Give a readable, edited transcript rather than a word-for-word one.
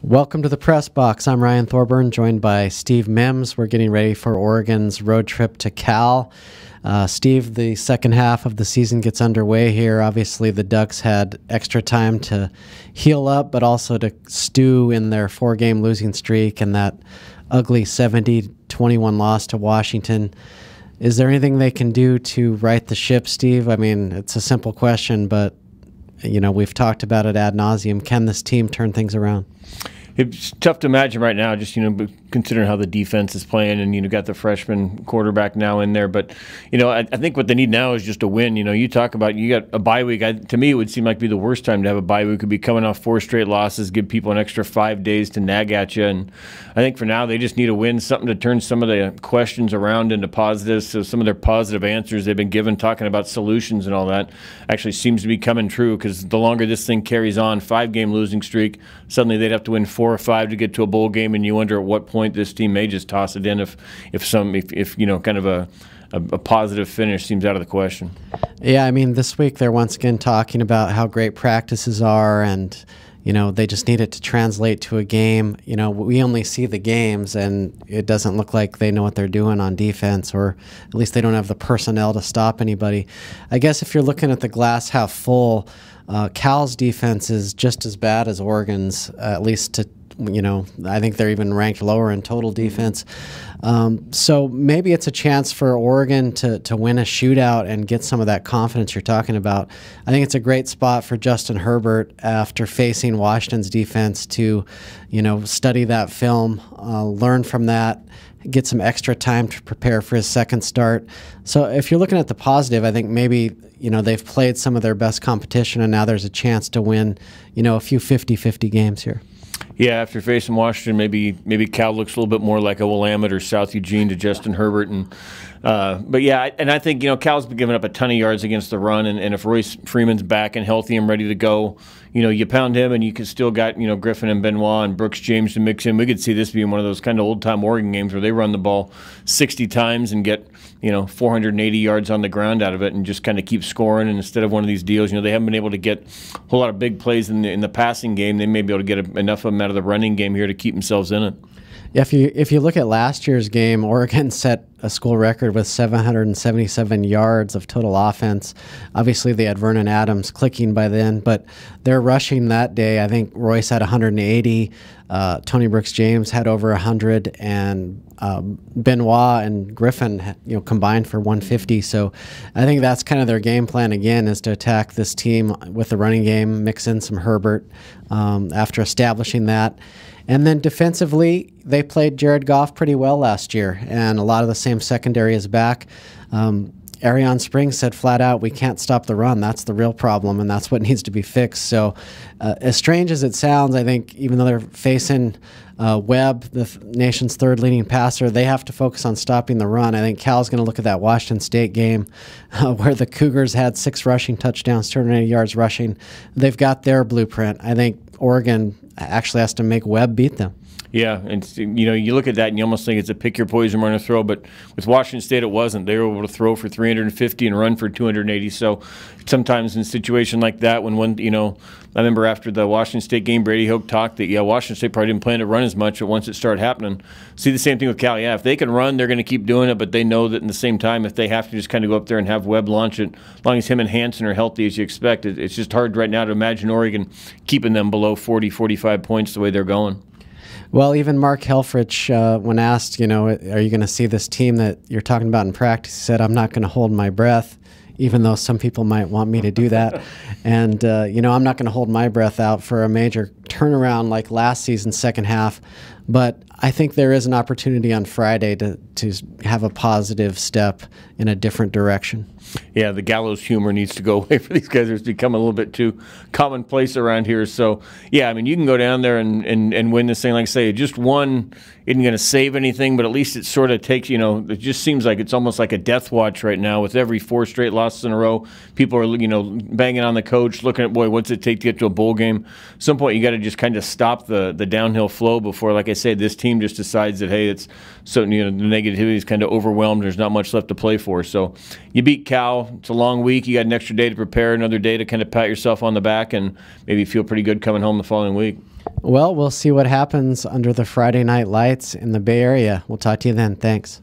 Welcome to the Press Box. I'm Ryan Thorburn, joined by Steve Mims. We're getting ready for Oregon's road trip to Cal. Steve, the second half of the season gets underway here. Obviously, the Ducks had extra time to heal up, but also to stew in their four-game losing streak and that ugly 70-21 loss to Washington. Is there anything they can do to right the ship, Steve? I mean, it's a simple question, but we've talked about it ad nauseum. Can this team turn things around? It's tough to imagine right now, just considering how the defense is playing, and got the freshman quarterback now in there. But I think what they need now is just a win. You talk about you got a bye week. To me, it would seem like be the worst time to have a bye week. Could be coming off 4 straight losses, give people an extra 5 days to nag at you. And I think for now they just need a win, something to turn some of the questions around into positives. So some of their positive answers they've been given, talking about solutions and all that, actually seems to be coming true. Because the longer this thing carries on, 5-game losing streak, suddenly they'd have to win 4 or 5 to get to a bowl game, and you wonder at what point this team may just toss it in if kind of a positive finish seems out of the question. Yeah, I mean, this week they're once again talking about how great practices are, and they just need it to translate to a game. We only see the games, and it doesn't look like they know what they're doing on defense, or at least they don't have the personnel to stop anybody. I guess if you're looking at the glass half full, Cal's defense is just as bad as Oregon's, at least to I think they're even ranked lower in total defense. So maybe it's a chance for Oregon to win a shootout and get some of that confidence you're talking about. I think it's a great spot for Justin Herbert after facing Washington's defense to, study that film, learn from that, get some extra time to prepare for his second start. So if you're looking at the positive, I think maybe, they've played some of their best competition, and now there's a chance to win, a few 50-50 games here. Yeah, after facing Washington, maybe Cal looks a little bit more like a Willamette or South Eugene to Justin Herbert, but yeah, and I think Cal's been giving up a ton of yards against the run, and if Royce Freeman's back and healthy and ready to go, you pound him, and you can still got Griffin and Benoit and Brooks James to mix in. We could see this being one of those kind of old time Oregon games where they run the ball 60 times and get 480 yards on the ground out of it, and just kind of keep scoring. And instead of one of these deals, they haven't been able to get a whole lot of big plays in the passing game. They may be able to get enough of them out of the running game here to keep themselves in it. Yeah, if you look at last year's game, Oregon set a school record with 777 yards of total offense. Obviously, they had Vernon Adams clicking by then, but they're rushing that day. I think Royce had 180, Tony Brooks James had over 100, and Benoit and Griffin combined for 150. So I think that's kind of their game plan again, is to attack this team with the running game, mix in some Herbert after establishing that. And then defensively, they played Jared Goff pretty well last year, and a lot of the same secondary is back. Ariane Springs said flat out, we can't stop the run. That's the real problem, and that's what needs to be fixed. So as strange as it sounds, I think even though they're facing Webb, the nation's third leading passer, they have to focus on stopping the run. I think Cal's going to look at that Washington State game where the Cougars had 6 rushing touchdowns, 280 yards rushing. They've got their blueprint. I think Oregon actually has to make Webb beat them. Yeah, and you look at that and you almost think it's a pick your poison run or throw, but with Washington State it wasn't. They were able to throw for 350 and run for 280. So sometimes in a situation like that, when I remember after the Washington State game, Brady Hoke talked that Washington State probably didn't plan to run as much, but once it started happening, see the same thing with Cal. Yeah, if they can run, they're going to keep doing it, but they know that in the same time, if they have to just kind of go up there and have Webb launch it, as long as him and Hansen are healthy as you expect, it's just hard right now to imagine Oregon keeping them below 40, 45 points the way they're going. Well, even Mark Helfrich, when asked, are you going to see this team that you're talking about in practice, he said, I'm not going to hold my breath, even though some people might want me to do that. And, I'm not going to hold my breath out for a major turnaround like last season's second half. But I think there is an opportunity on Friday to have a positive step in a different direction. Yeah, the gallows humor needs to go away for these guys. It's become a little bit too commonplace around here. So, yeah, I mean, you can go down there and win this thing. Like I say, just one isn't going to save anything, but at least it sort of takes, it just seems like it's almost like a death watch right now with every 4 straight losses in a row. People are, banging on the coach, looking at, boy, what's it take to get to a bowl game? At some point, you got to just kind of stop the downhill flow before, like I say, this team just decides that, hey, it's so, the negativity is kind of overwhelmed. There's not much left to play for. So you beat Cal. It's a long week. You got an extra day to prepare, another day to kind of pat yourself on the back and maybe feel pretty good coming home the following week. Well, we'll see what happens under the Friday night lights in the Bay Area. We'll talk to you then. Thanks.